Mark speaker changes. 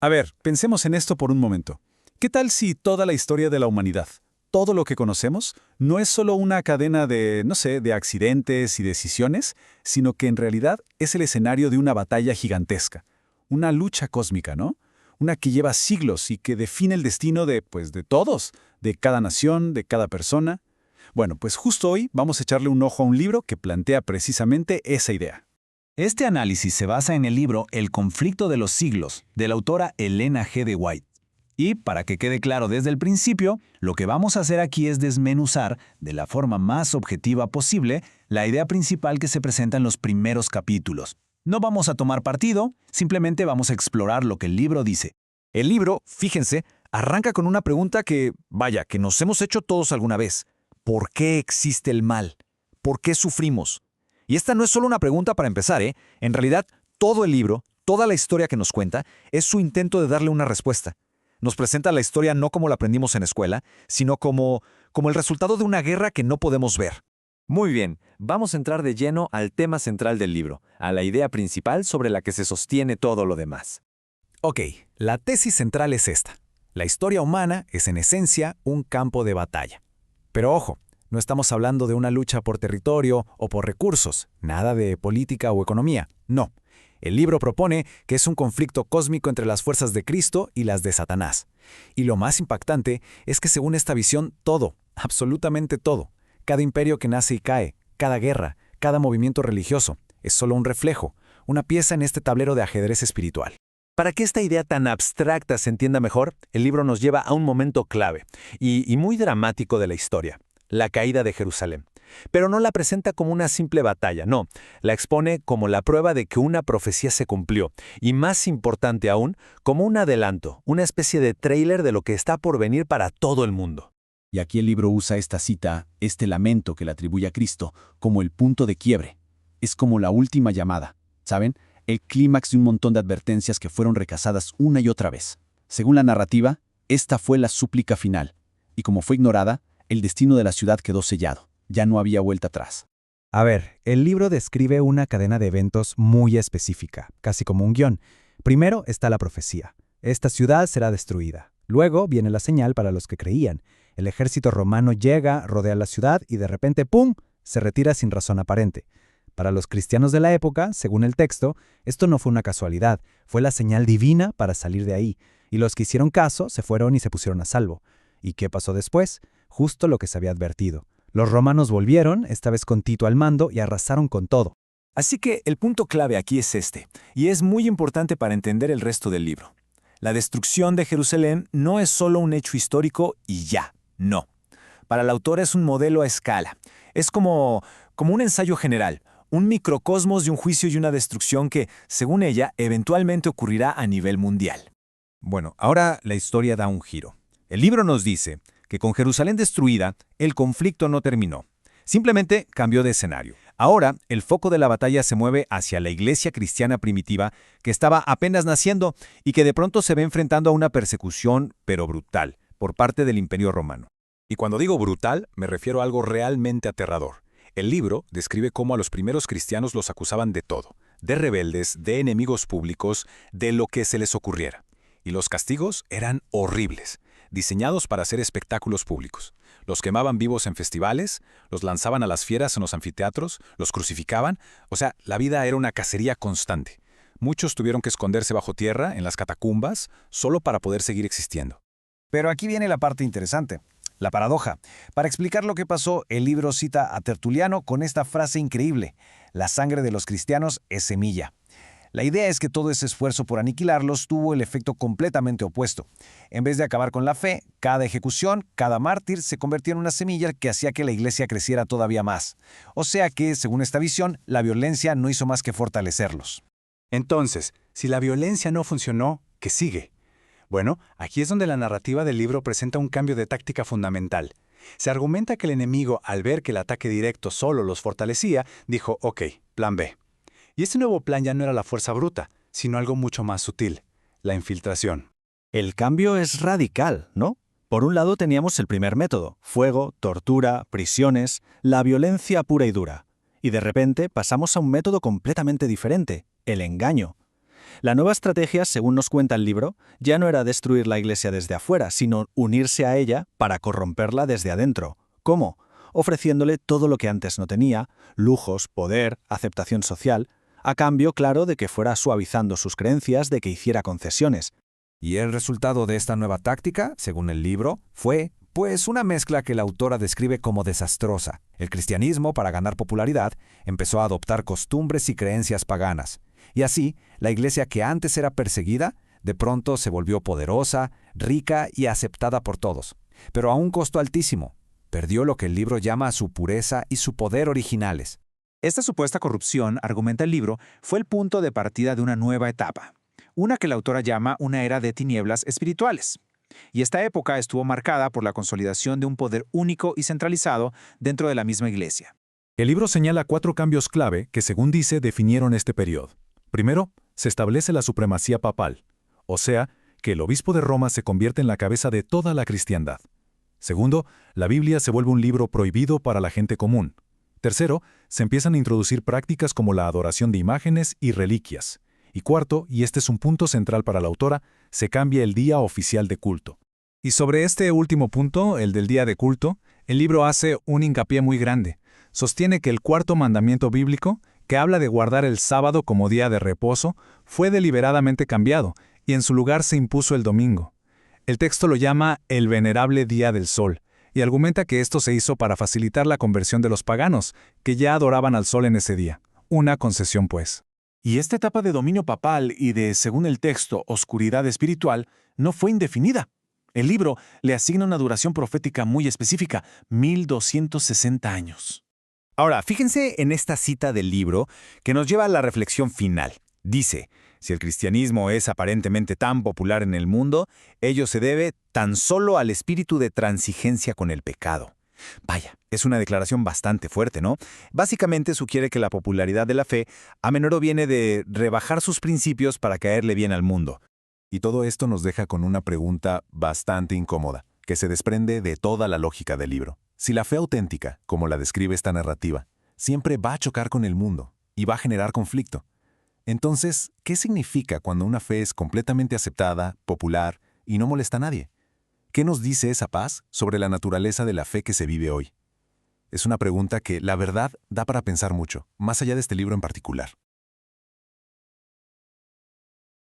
Speaker 1: A ver, pensemos en esto por un momento. ¿Qué tal si toda la historia de la humanidad, todo lo que conocemos, no es solo una cadena de, no sé, de accidentes y decisiones, sino que en realidad es el escenario de una batalla gigantesca, una lucha cósmica, ¿no? Una que lleva siglos y que define el destino de, pues, de todos, de cada nación, de cada persona. Bueno, pues justo hoy vamos a echarle un ojo a un libro que plantea precisamente esa idea.
Speaker 2: Este análisis se basa en el libro El conflicto de los siglos, de la autora Elena G. de White. Y, para que quede claro desde el principio, lo que vamos a hacer aquí es desmenuzar, de la forma más objetiva posible, la idea principal que se presenta en los primeros capítulos. No vamos a tomar partido, simplemente vamos a explorar lo que el libro dice.
Speaker 3: El libro, fíjense, arranca con una pregunta que, vaya, que nos hemos hecho todos alguna vez. ¿Por qué existe el mal? ¿Por qué sufrimos? Y esta no es solo una pregunta para empezar, ¿eh? En realidad, todo el libro, toda la historia que nos cuenta, es su intento de darle una respuesta. Nos presenta la historia no como la aprendimos en escuela, sino como el resultado de una guerra que no podemos ver.
Speaker 4: Muy bien, vamos a entrar de lleno al tema central del libro, a la idea principal sobre la que se sostiene todo lo demás.
Speaker 3: Ok, la tesis central es esta. La historia humana es en esencia un campo de batalla. Pero ojo, no estamos hablando de una lucha por territorio o por recursos, nada de política o economía, no. El libro propone que es un conflicto cósmico entre las fuerzas de Cristo y las de Satanás. Y lo más impactante es que según esta visión, todo, absolutamente todo, cada imperio que nace y cae, cada guerra, cada movimiento religioso, es solo un reflejo, una pieza en este tablero de ajedrez espiritual.
Speaker 4: Para que esta idea tan abstracta se entienda mejor, el libro nos lleva a un momento clave y muy dramático de la historia, la caída de Jerusalén. Pero no la presenta como una simple batalla, no, la expone como la prueba de que una profecía se cumplió, y más importante aún, como un adelanto, una especie de tráiler de lo que está por venir para todo el mundo.
Speaker 2: Y aquí el libro usa esta cita, este lamento que le atribuye a Cristo, como el punto de quiebre. Es como la última llamada, ¿saben? El clímax de un montón de advertencias que fueron recasadas una y otra vez. Según la narrativa, esta fue la súplica final, y como fue ignorada, el destino de la ciudad quedó sellado. Ya no había vuelta atrás.
Speaker 5: A ver, el libro describe una cadena de eventos muy específica, casi como un guión. Primero está la profecía. Esta ciudad será destruida. Luego viene la señal para los que creían. El ejército romano llega, rodea la ciudad y de repente, ¡pum!, se retira sin razón aparente. Para los cristianos de la época, según el texto, esto no fue una casualidad, fue la señal divina para salir de ahí. Y los que hicieron caso se fueron y se pusieron a salvo. ¿Y qué pasó después? Justo lo que se había advertido. Los romanos volvieron, esta vez con Tito al mando, y arrasaron con todo.
Speaker 4: Así que el punto clave aquí es este, y es muy importante para entender el resto del libro. La destrucción de Jerusalén no es solo un hecho histórico y ya, no. Para la autora es un modelo a escala. Es como un ensayo general, un microcosmos de un juicio y una destrucción que, según ella, eventualmente ocurrirá a nivel mundial.
Speaker 3: Bueno, ahora la historia da un giro. El libro nos dice que con Jerusalén destruida, el conflicto no terminó. Simplemente cambió de escenario. Ahora, el foco de la batalla se mueve hacia la iglesia cristiana primitiva que estaba apenas naciendo y que de pronto se ve enfrentando a una persecución, pero brutal, por parte del Imperio Romano. Y cuando digo brutal, me refiero a algo realmente aterrador. El libro describe cómo a los primeros cristianos los acusaban de todo, de rebeldes, de enemigos públicos, de lo que se les ocurriera. Y los castigos eran horribles, diseñados para hacer espectáculos públicos. Los quemaban vivos en festivales, los lanzaban a las fieras en los anfiteatros, los crucificaban. O sea, la vida era una cacería constante. Muchos tuvieron que esconderse bajo tierra, en las catacumbas, solo para poder seguir existiendo.
Speaker 1: Pero aquí viene la parte interesante, la paradoja. Para explicar lo que pasó, el libro cita a Tertuliano con esta frase increíble: la sangre de los cristianos es semilla. La idea es que todo ese esfuerzo por aniquilarlos tuvo el efecto completamente opuesto. En vez de acabar con la fe, cada ejecución, cada mártir se convertía en una semilla que hacía que la iglesia creciera todavía más. O sea que, según esta visión, la violencia no hizo más que fortalecerlos.
Speaker 2: Entonces, si la violencia no funcionó, ¿qué sigue? Bueno, aquí es donde la narrativa del libro presenta un cambio de táctica fundamental. Se argumenta que el enemigo, al ver que el ataque directo solo los fortalecía, dijo, ok, plan B. Y este nuevo plan ya no era la fuerza bruta, sino algo mucho más sutil, la infiltración.
Speaker 6: El cambio es radical, ¿no? Por un lado teníamos el primer método, fuego, tortura, prisiones, la violencia pura y dura. Y de repente pasamos a un método completamente diferente, el engaño. La nueva estrategia, según nos cuenta el libro, ya no era destruir la Iglesia desde afuera, sino unirse a ella para corromperla desde adentro. ¿Cómo? Ofreciéndole todo lo que antes no tenía, lujos, poder, aceptación social, a cambio, claro, de que fuera suavizando sus creencias, de que hiciera concesiones.
Speaker 3: Y el resultado de esta nueva táctica, según el libro, fue, pues, una mezcla que la autora describe como desastrosa. El cristianismo, para ganar popularidad, empezó a adoptar costumbres y creencias paganas. Y así, la iglesia que antes era perseguida, de pronto se volvió poderosa, rica y aceptada por todos. Pero a un costo altísimo. Perdió lo que el libro llama su pureza y su poder originales.
Speaker 2: Esta supuesta corrupción, argumenta el libro, fue el punto de partida de una nueva etapa, una que la autora llama una era de tinieblas espirituales. Y esta época estuvo marcada por la consolidación de un poder único y centralizado dentro de la misma iglesia.
Speaker 1: El libro señala 4 cambios clave que, según dice, definieron este periodo. Primero, se establece la supremacía papal, o sea, que el obispo de Roma se convierte en la cabeza de toda la cristiandad. Segundo, la Biblia se vuelve un libro prohibido para la gente común. Tercero, se empiezan a introducir prácticas como la adoración de imágenes y reliquias. Y cuarto, y este es un punto central para la autora, se cambia el día oficial de culto. Y sobre este último punto, el del día de culto, el libro hace un hincapié muy grande. Sostiene que el 4º mandamiento bíblico, que habla de guardar el sábado como día de reposo, fue deliberadamente cambiado, y en su lugar se impuso el domingo. El texto lo llama el venerable día del sol, y argumenta que esto se hizo para facilitar la conversión de los paganos, que ya adoraban al sol en ese día. Una concesión, pues.
Speaker 2: Y esta etapa de dominio papal y de, según el texto, oscuridad espiritual, no fue indefinida. El libro le asigna una duración profética muy específica, 1260 años.
Speaker 3: Ahora, fíjense en esta cita del libro que nos lleva a la reflexión final. Dice, si el cristianismo es aparentemente tan popular en el mundo, ello se debe tan solo al espíritu de transigencia con el pecado. Vaya, es una declaración bastante fuerte, ¿no? Básicamente sugiere que la popularidad de la fe a menudo viene de rebajar sus principios para caerle bien al mundo. Y todo esto nos deja con una pregunta bastante incómoda, que se desprende de toda la lógica del libro. Si la fe auténtica, como la describe esta narrativa, siempre va a chocar con el mundo y va a generar conflicto, entonces, ¿qué significa cuando una fe es completamente aceptada, popular y no molesta a nadie? ¿Qué nos dice esa paz sobre la naturaleza de la fe que se vive hoy? Es una pregunta que, la verdad, da para pensar mucho, más allá de este libro en particular.